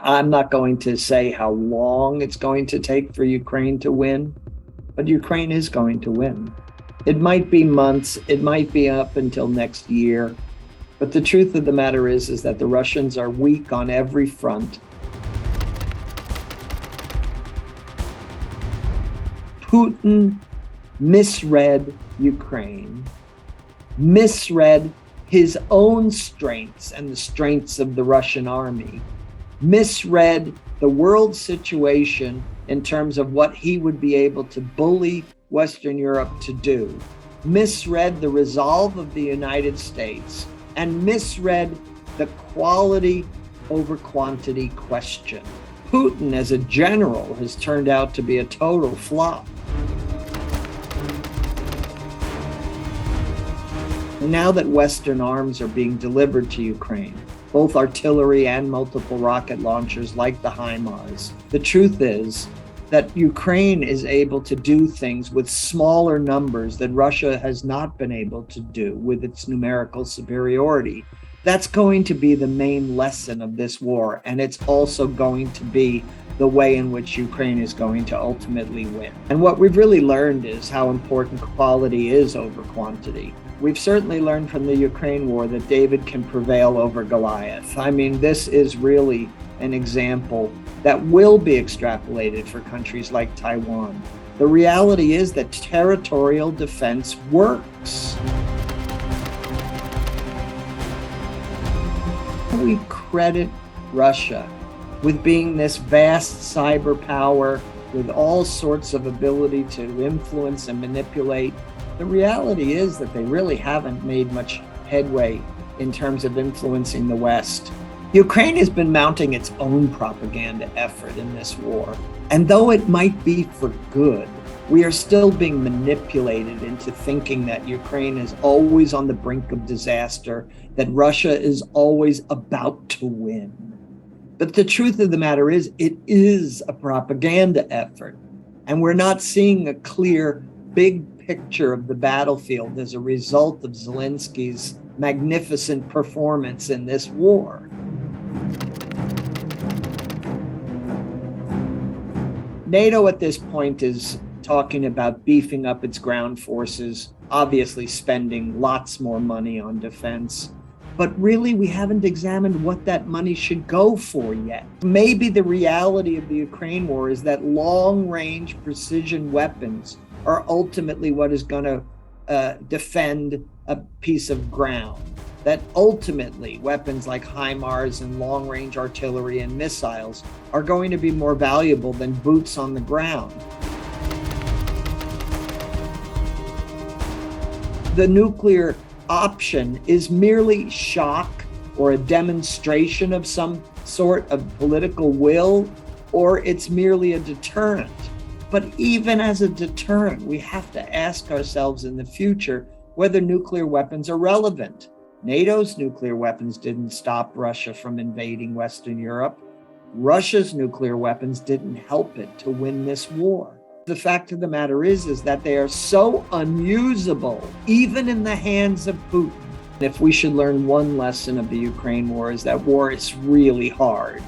I'm not going to say how long it's going to take for Ukraine to win, but Ukraine is going to win. It might be months, it might be up until next year, but the truth of the matter is that the Russians are weak on every front. Putin misread Ukraine, misread his own strengths and the strengths of the Russian army, misread the world situation in terms of what he would be able to bully Western Europe to do, misread the resolve of the United States, and misread the quality over quantity question. Putin as a general has turned out to be a total flop. Now that Western arms are being delivered to Ukraine, both artillery and multiple rocket launchers like the HIMARS, the truth is that Ukraine is able to do things with smaller numbers that Russia has not been able to do with its numerical superiority. That's going to be the main lesson of this war, and it's also going to be the way in which Ukraine is going to ultimately win. And what we've really learned is how important quality is over quantity. We've certainly learned from the Ukraine war that David can prevail over Goliath. I mean, this is really an example that will be extrapolated for countries like Taiwan. The reality is that territorial defense works. We credit Russia with being this vast cyber power with all sorts of ability to influence and manipulate. The reality is that they really haven't made much headway in terms of influencing the West. Ukraine has been mounting its own propaganda effort in this war. And though it might be for good, we are still being manipulated into thinking that Ukraine is always on the brink of disaster, that Russia is always about to win. But the truth of the matter is, it is a propaganda effort. And we're not seeing a clear, big picture of the battlefield as a result of Zelensky's magnificent performance in this war. NATO at this point is talking about beefing up its ground forces, obviously spending lots more money on defense. But really, we haven't examined what that money should go for yet. Maybe the reality of the Ukraine war is that long-range precision weapons are ultimately what is going to defend a piece of ground. That ultimately weapons like HIMARS and long-range artillery and missiles are going to be more valuable than boots on the ground. The nuclear option is merely shock or a demonstration of some sort of political will, or it's merely a deterrent. But even as a deterrent, we have to ask ourselves in the future whether nuclear weapons are relevant. NATO's nuclear weapons didn't stop Russia from invading Western Europe. Russia's nuclear weapons didn't help it to win this war. The fact of the matter is that they are so unusable, even in the hands of Putin. If we should learn one lesson of the Ukraine war, is that war is really hard.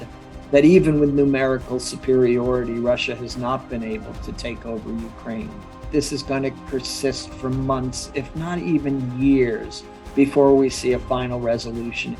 That even with numerical superiority, Russia has not been able to take over Ukraine. This is going to persist for months, if not even years, before we see a final resolution.